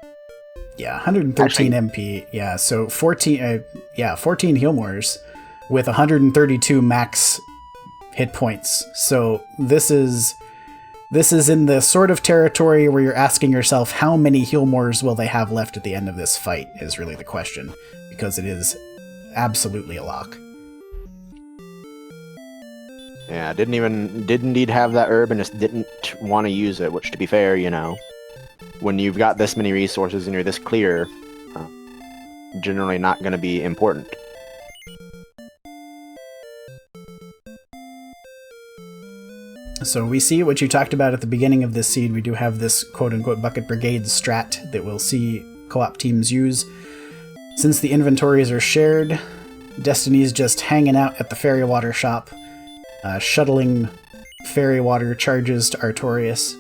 Yeah, 113 MP. Yeah, so 14 heal mores with 132 max hit points. So this is in the sort of territory where you're asking yourself how many heal mores will they have left at the end of this fight is really the question, because it is absolutely a lock.
Yeah, did indeed have that herb and just didn't want to use it, which to be fair, when you've got this many resources and you're this clear, generally not going to be important.
So we see what you talked about at the beginning of this seed. We do have this quote-unquote Bucket Brigade strat that we'll see co-op teams use. Since the inventories are shared, Destiny's just hanging out at the fairy water shop, shuttling fairy water charges to Artorias.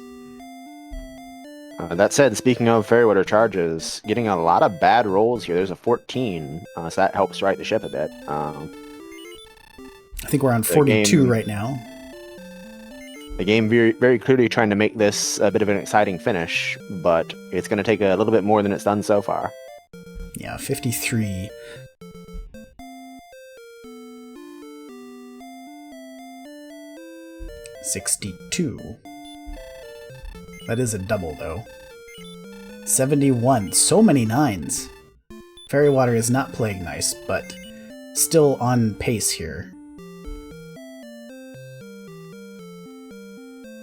That said, speaking of fairy water charges, getting a lot of bad rolls here. There's a 14, so that helps right the ship a bit.
I think we're on 42 right now.
The game very, very clearly trying to make this a bit of an exciting finish, but it's going to take a little bit more than it's done so far.
Yeah, 53. $62. That is a double, though. 71. So many 9s. Fairy Water is not playing nice, but still on pace here.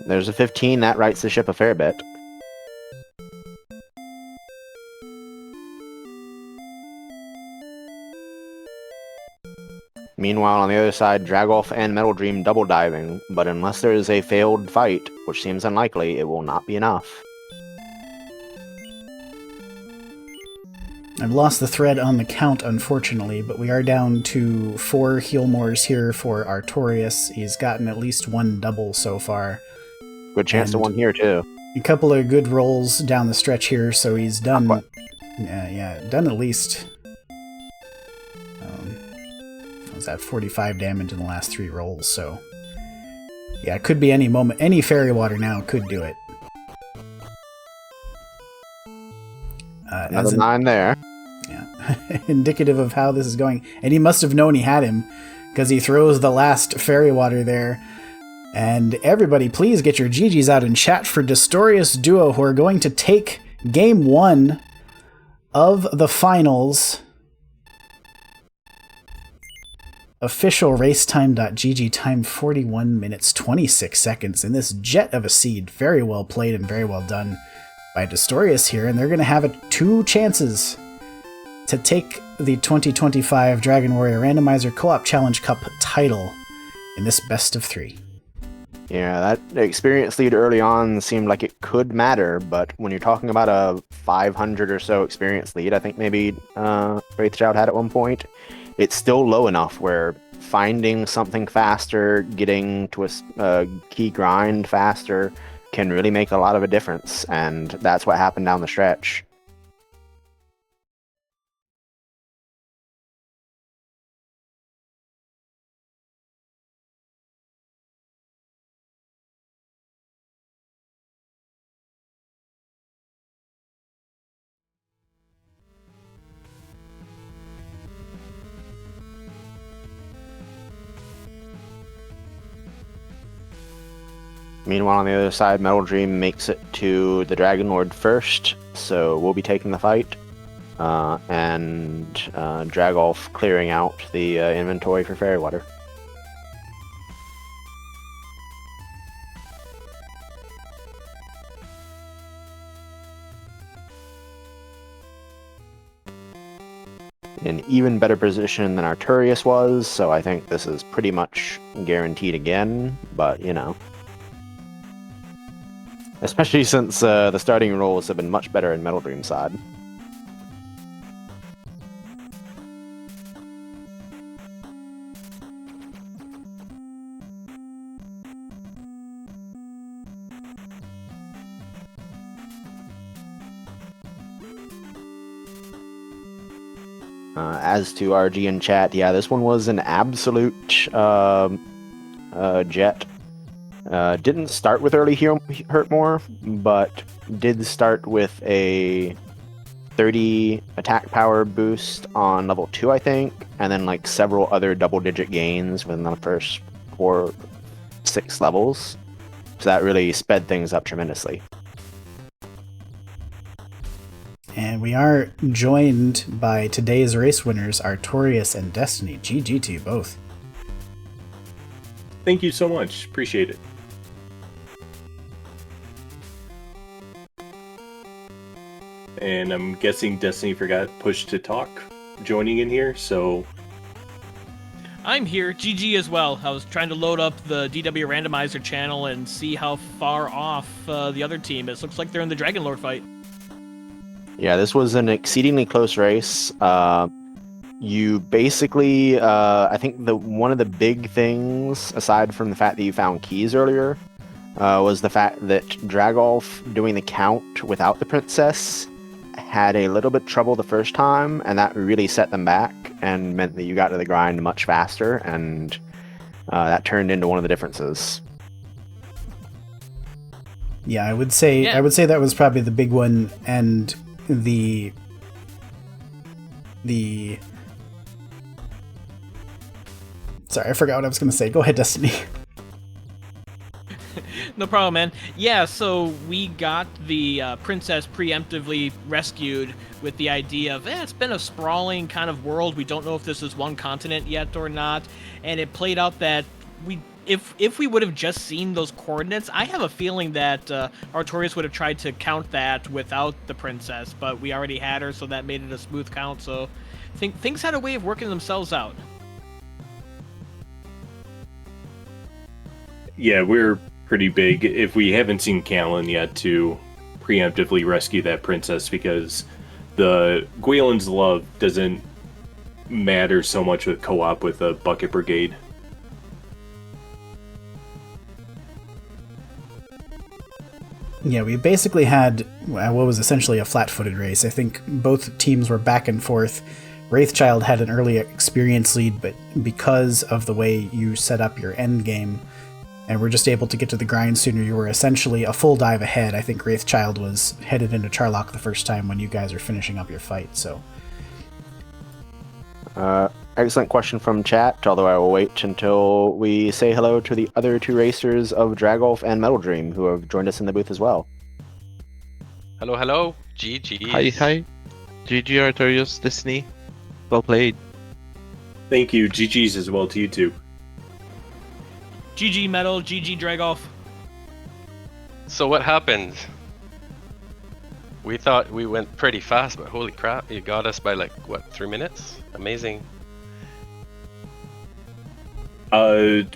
There's a 15. That rights the ship a fair bit. Meanwhile, on the other side, Dragolf and Metal Dream double diving, but unless there is a failed fight, which seems unlikely, it will not be enough.
I've lost the thread on the count, unfortunately, but we are down to 4 heal mores here for Artorias. He's gotten at least 1 double so far.
Good chance to 1 here, too.
A couple of good rolls down the stretch here, so he's done... done at least... was that 45 damage in the last 3 rolls, so... Yeah, it could be any moment. Any fairy water now could do it.
Another 9 there.
Yeah, indicative of how this is going. And he must have known he had him, because he throws the last fairy water there. And everybody, please get your GGs out in chat for Destorius Duo, who are going to take Game 1 of the finals. Official racetime.gg time 41 minutes 26 seconds in this jet of a seed. Very well played and very well done by Destorius here, and they're going to have 2 chances to take the 2025 Dragon Warrior Randomizer Co-op Challenge Cup title in this best of 3. Yeah,
that experience lead early on seemed like it could matter, but when you're talking about a 500 or so experience lead, I think maybe Wraithchild had at one point, it's still low enough where finding something faster, getting to a key grind faster can really make a lot of a difference, and that's what happened down the stretch. Meanwhile, on the other side, Metal Dream makes it to the Dragon Lord first, so we'll be taking the fight, and Dragolf clearing out the inventory for Fairy Water. In even better position than Arturius was, so I think this is pretty much guaranteed again, but you know. Especially since the starting rolls have been much better in Metal Dream's side. As to RG in chat, yeah, this one was an absolute jet. Didn't start with early hurt more, but did start with a 30 attack power boost on level 2, I think, and then like several other double-digit gains within the first 4-6 levels. So that really sped things up tremendously.
And we are joined by today's race winners, Artorius and Destiny. GG to you both.
Thank you so much. Appreciate it. And I'm guessing Destiny forgot push to talk joining in here, so...
I'm here, GG as well. I was trying to load up the DWR Randomizer channel and see how far off the other team is. Looks like they're in the Dragon Lord fight.
Yeah, this was an exceedingly close race. You basically, I think one of the big things, aside from the fact that you found keys earlier, was the fact that Dragolf doing the count without the princess had a little bit trouble the first time, and that really set them back and meant that you got to the grind much faster, and that turned into one of the differences.
Yeah, I would say that was probably the big one, and the sorry, I forgot what I was going to say. Go ahead, Destiny.
No problem, man. Yeah, so we got the princess preemptively rescued with the idea of, it's been a sprawling kind of world. We don't know if this is one continent yet or not. And it played out that if we would have just seen those coordinates, I have a feeling that Artorius would have tried to count that without the princess, but we already had her, so that made it a smooth count. So I think things had a way of working themselves out.
Yeah, we're pretty big, if we haven't seen Callan yet, to preemptively rescue that princess, because the Gwaelin's love doesn't matter so much with co-op with a bucket brigade.
Yeah, we basically had what was essentially a flat-footed race. I think both teams were back and forth. Wraithchild had an early experience lead, but because of the way you set up your end game, and were just able to get to the grind sooner, you were essentially a full dive ahead. I think Wraithchild was headed into Charlock the first time when you guys are finishing up your fight, so...
Excellent question from chat, although I will wait until we say hello to the other two racers of Dragolf and Metal Dream, who have joined us in the booth as well.
Hello, hello. GG.
Hi. GG Artorius, Destiny. Well played.
Thank you. GG's as well to you too.
GG Metal, GG Dragolf.
So what happened? We thought we went pretty fast, but holy crap, you got us by like, what, 3 minutes? Amazing.
I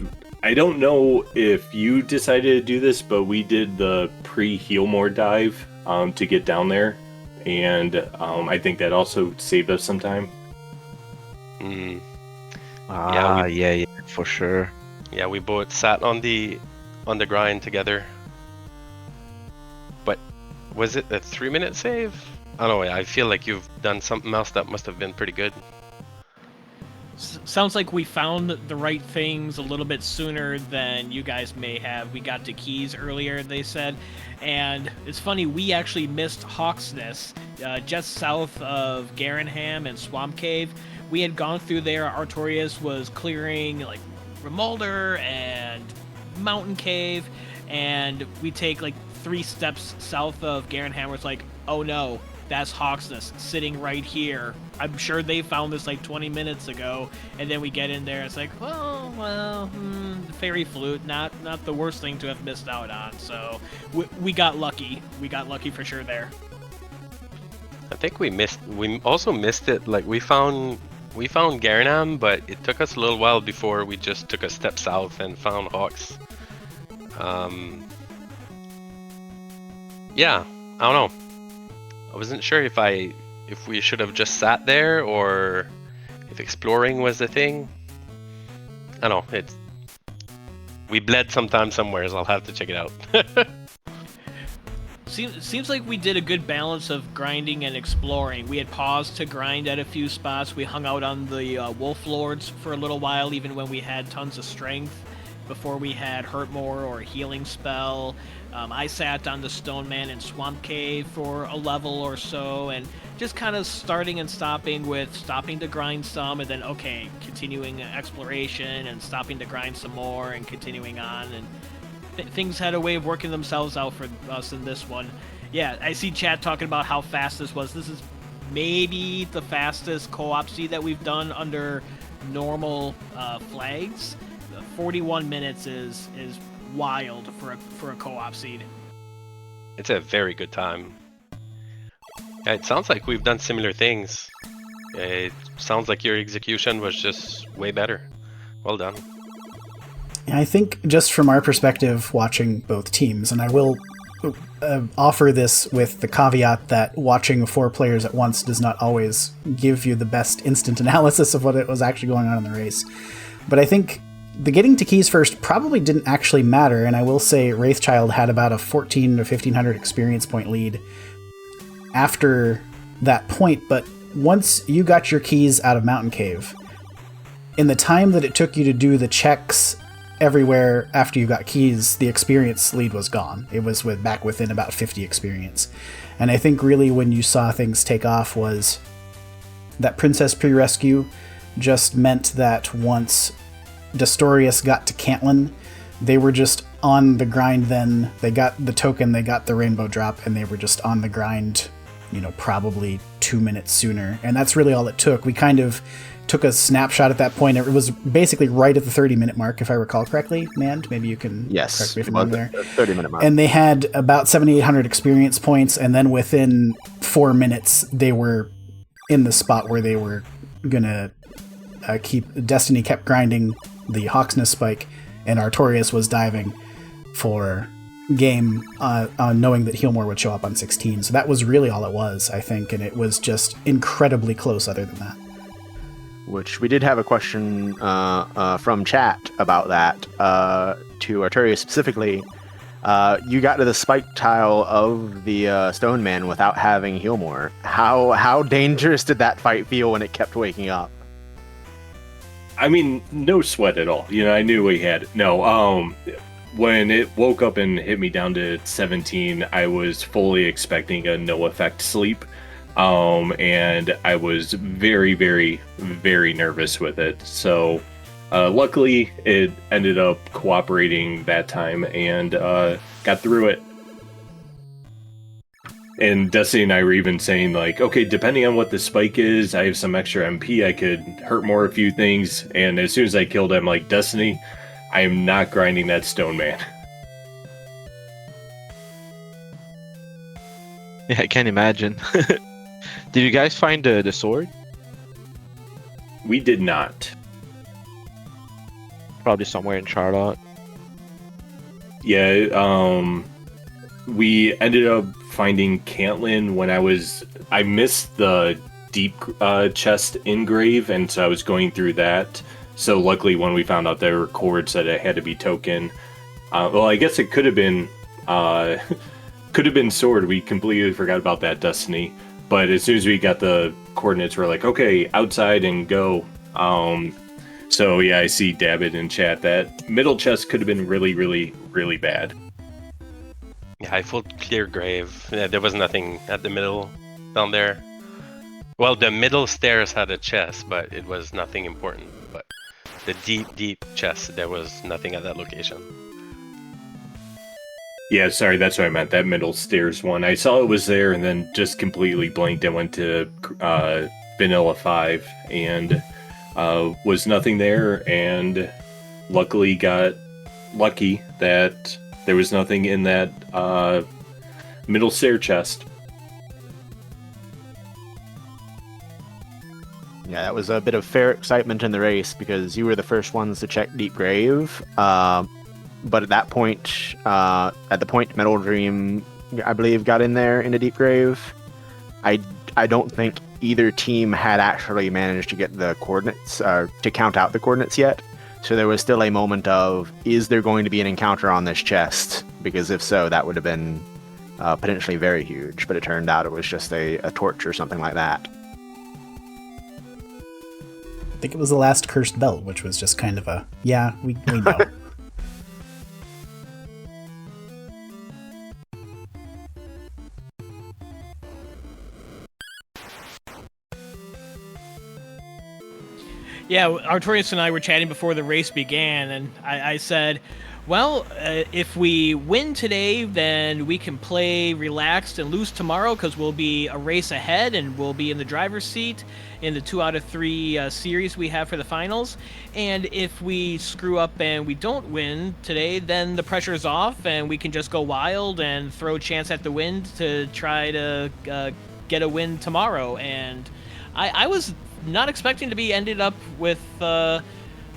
don't know if you decided to do this, but we did the pre-Healmore dive to get down there, and I think that also saved us some time.
Yeah, for sure.
Yeah, we both sat on the grind together. But was it a 3-minute save? I don't know. I feel like you've done something else that must have been pretty good.
Sounds like we found the right things a little bit sooner than you guys may have. We got to Keys earlier, they said. And it's funny, we actually missed Hawk's Nest, just south of Garenham and Swamp Cave. We had gone through there. Artorias was clearing like Remolder and Mountain Cave. And we take like 3 steps south of Garenham where it's like, oh no, that's Hawk's Nest sitting right here. I'm sure they found this like 20 minutes ago, and then we get in there. It's like, fairy flute, not the worst thing to have missed out on. So we got lucky. We got lucky for sure there.
I think we also missed it. Like we found Garnam, but it took us a little while before we just took a step south and found Hawks. Yeah, I don't know. I wasn't sure if we should have just sat there or if exploring was the thing. I don't know. We bled sometime somewhere, so I'll have to check it out.
Seems like we did a good balance of grinding and exploring. We had paused to grind at a few spots. We hung out on the Wolf Lords for a little while, even when we had tons of strength, before we had Hurt More or a healing spell. I sat on the Stone Man in Swamp Cave for a level or so, and just kind of starting and stopping with stopping to grind some, and then, okay, continuing exploration, and stopping to grind some more, and continuing on, and things had a way of working themselves out for us in this one. Yeah, I see chat talking about how fast this was. This is maybe the fastest co-op seed that we've done under normal flags. 41 minutes is wild for a co-op seed.
It's a very good time. Yeah, it sounds like we've done similar things. It sounds like your execution was just way better. Well done.
I think just from our perspective, watching both teams, and I will offer this with the caveat that watching 4 players at once does not always give you the best instant analysis of what it was actually going on in the race. But I think the getting to Keys first probably didn't actually matter, and I will say Wraithchild had about a 1,400 to 1,500 experience point lead after that point, but once you got your keys out of Mountain Cave, in the time that it took you to do the checks everywhere after you got keys, the experience lead was gone. It was back within about 50 experience. And I think really when you saw things take off was that Princess pre-rescue just meant that once Destorius got to Cantlin, they were just on the grind then. They got the token, they got the rainbow drop, and they were just on the grind, probably 2 minutes sooner. And that's really all it took. We kind of took a snapshot at that point. It was basically right at the 30-minute mark, if I recall correctly. Mand, maybe you can correct me if I'm wrong there.
30-minute mark.
And they had about 7,800 experience points, and then within 4 minutes, they were in the spot where they were gonna Destiny kept grinding the Hawksness spike, and Artorias was diving for game, knowing that Healmore would show up on 16. So that was really all it was, I think, and it was just incredibly close other than that.
Which we did have a question from chat about that, to Artorias specifically. You got to the spike tile of the Stone Man without having Healmore. How dangerous did that fight feel when it kept waking up?
I mean, no sweat at all. I knew we had it. No, when it woke up and hit me down to 17, I was fully expecting a no effect sleep. And I was very, very, very nervous with it. So, luckily it ended up cooperating that time and, got through it. And Destiny and I were even saying, like, okay, depending on what the spike is, I have some extra MP, I could hurt more a few things. And as soon as I killed him, like, Destiny, I am not grinding that Stone Man.
Yeah, I can't imagine. Did you guys find the sword?
We did not.
Probably somewhere in Charlotte.
Yeah, we ended up finding Cantlin when I missed the deep chest engrave, and so I was going through that So luckily, when we found out there were cords that it had to be token, well, I guess it could have been sword. We completely forgot about that, Destiny. But as soon as we got the coordinates, we're like, okay, outside and go. So yeah, I see Dabbit in chat. That middle chest could have been really, really, really bad.
Yeah, I full clear grave. Yeah, there was nothing at the middle down there. Well, the middle stairs had a chest, but it was nothing important. But the deep chest, there was nothing at that location.
Yeah, sorry, that's what I meant. That middle stairs one. I saw it was there and then just completely blinked and went to Vanilla 5 and was nothing there, and luckily got lucky that there was nothing in that middle stair chest.
Yeah, that was a bit of fair excitement in the race because you were the first ones to check Deep Grave. But at that point, at the point Metal Dream, I believe, got in there into Deep Grave, I don't think either team had actually managed to get the coordinates, to count out the coordinates yet. So there was still a moment of, is there going to be an encounter on this chest? Because if so, that would have been potentially very huge. But it turned out it was just a torch or something like that.
I think it was the last cursed belt, which was just kind of a, yeah, we know.
Yeah, Artorias and I were chatting before the race began, and I said, well, if we win today, then we can play relaxed and lose tomorrow because we'll be a race ahead and we'll be in the driver's seat in the 2 out of 3 series we have for the finals. And if we screw up and we don't win today, then the pressure's off and we can just go wild and throw chance at the wind to try to get a win tomorrow. And I was not expecting to be ended up with the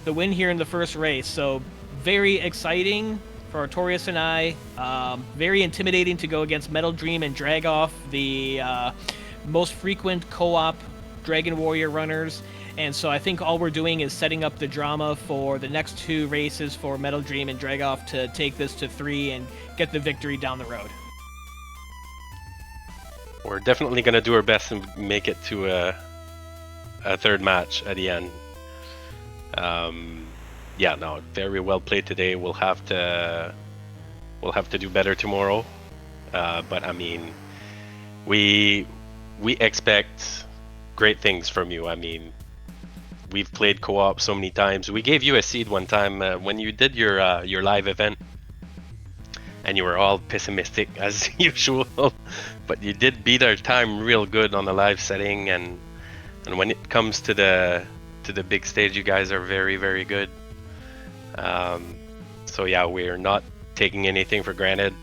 win here in the first race, so very exciting for Artorias and I. Very intimidating to go against Metal Dream and drag off the most frequent co-op Dragon Warrior runners, and so I think all we're doing is setting up the drama for the next 2 races for Metal Dream and drag off to take this to 3 and get the victory down the road.
We're definitely going to do our best and make it to a 3rd match at the end. Yeah, no, very well played today. We'll have to do better tomorrow. But I mean, we expect great things from you. I mean, we've played co-op so many times. We gave you a seed one time when you did your live event, and you were all pessimistic as usual. But you did beat our time real good on the live setting, and when it comes to the big stage, you guys are very, very good. So yeah, we're not taking anything for granted,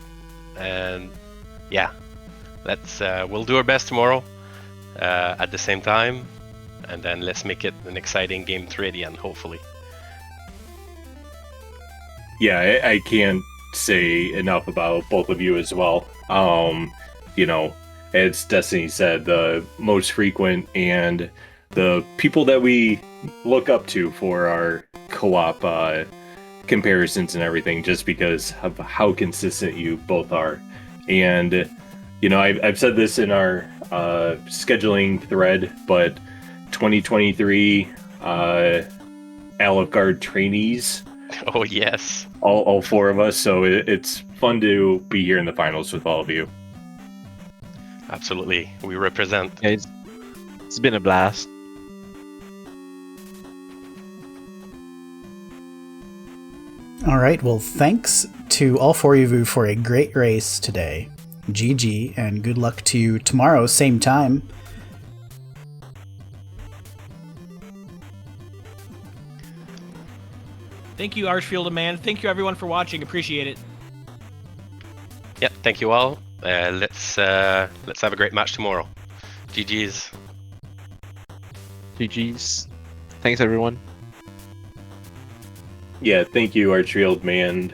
and yeah, we'll do our best tomorrow at the same time, and then let's make it an exciting game 3 at the end, hopefully.
Yeah, I can't say enough about both of you as well. You know, as Destiny said, the most frequent and the people that we look up to for our co-op comparisons and everything, just because of how consistent you both are. And you know, I've said this in our scheduling thread, but 2023 Aleph Guard trainees.
Oh yes,
all 4 of us. So it's fun to be here in the finals with all of you.
Absolutely, we represent.
Yeah, it's been a blast.
All right, well, thanks to all 4 of you for a great race today. GG, and good luck to you tomorrow, same time.
Thank you, Archfield and Man. Thank you, everyone, for watching. Appreciate it.
Yeah, thank you all. Let's have a great match tomorrow. GG's.
GG's. Thanks, everyone.
Yeah, thank you, Archfield, Man,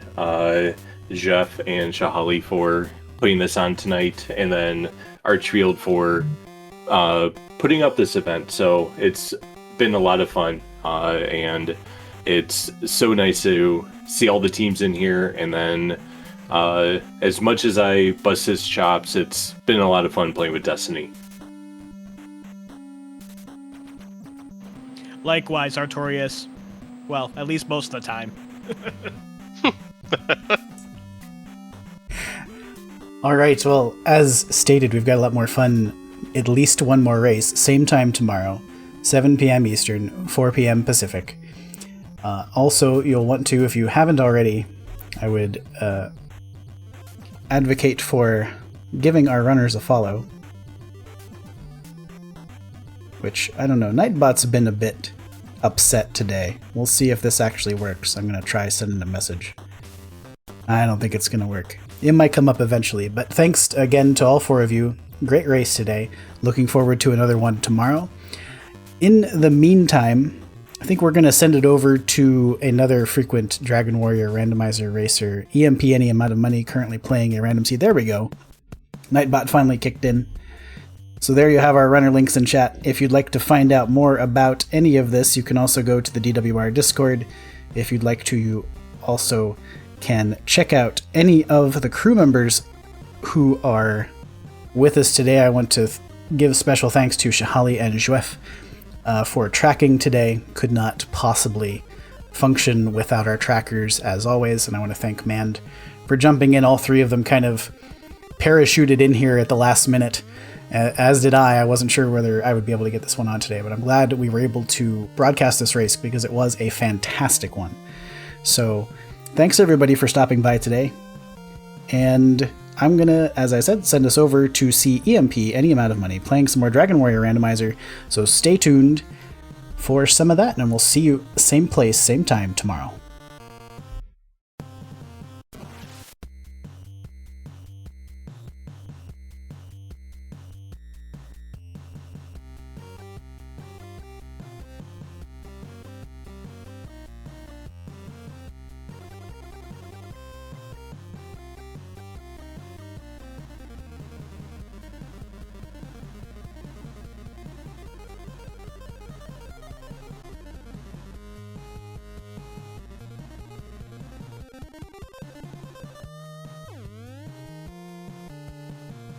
Jeff, and Shahali for putting this on tonight, and then Archfield for putting up this event. So it's been been a lot of fun, and it's so nice to see all the teams in here. And then, as much as I bust his chops, it's been a lot of fun playing with Destiny.
Likewise, Artorias. Well, at least most of the time.
All right, well, as stated, we've got a lot more fun. At least one more race, same time tomorrow, 7 p.m. Eastern, 4 p.m. Pacific. Also, you'll want to, if you haven't already, I would advocate for giving our runners a follow. Which, I don't know, Nightbot's been a bit upset today. We'll see if this actually works. I'm going to try sending a message. I don't think it's going to work. It might come up eventually, but thanks again to all 4 of you. Great race today. Looking forward to another one tomorrow. In the meantime, I think we're going to send it over to another frequent Dragon Warrior randomizer racer, EMP Any Amount of Money, currently playing a random seed. There we go. Nightbot finally kicked in. So there you have our runner links in chat. If you'd like to find out more about any of this, you can also go to the DWR Discord. If you'd like to, you also can check out any of the crew members who are with us today. I want to give special thanks to Shahali and Juef for tracking today. Could not possibly function without our trackers, as always. And I want to thank Mand for jumping in. All 3 of them kind of parachuted in here at the last minute. As did I. I wasn't sure whether I would be able to get this one on today, but I'm glad that we were able to broadcast this race because it was a fantastic one. So thanks everybody for stopping by today. And I'm going to, as I said, send us over to see EMP Any Amount of Money playing some more Dragon Warrior Randomizer. So stay tuned for some of that, and we'll see you same place, same time tomorrow.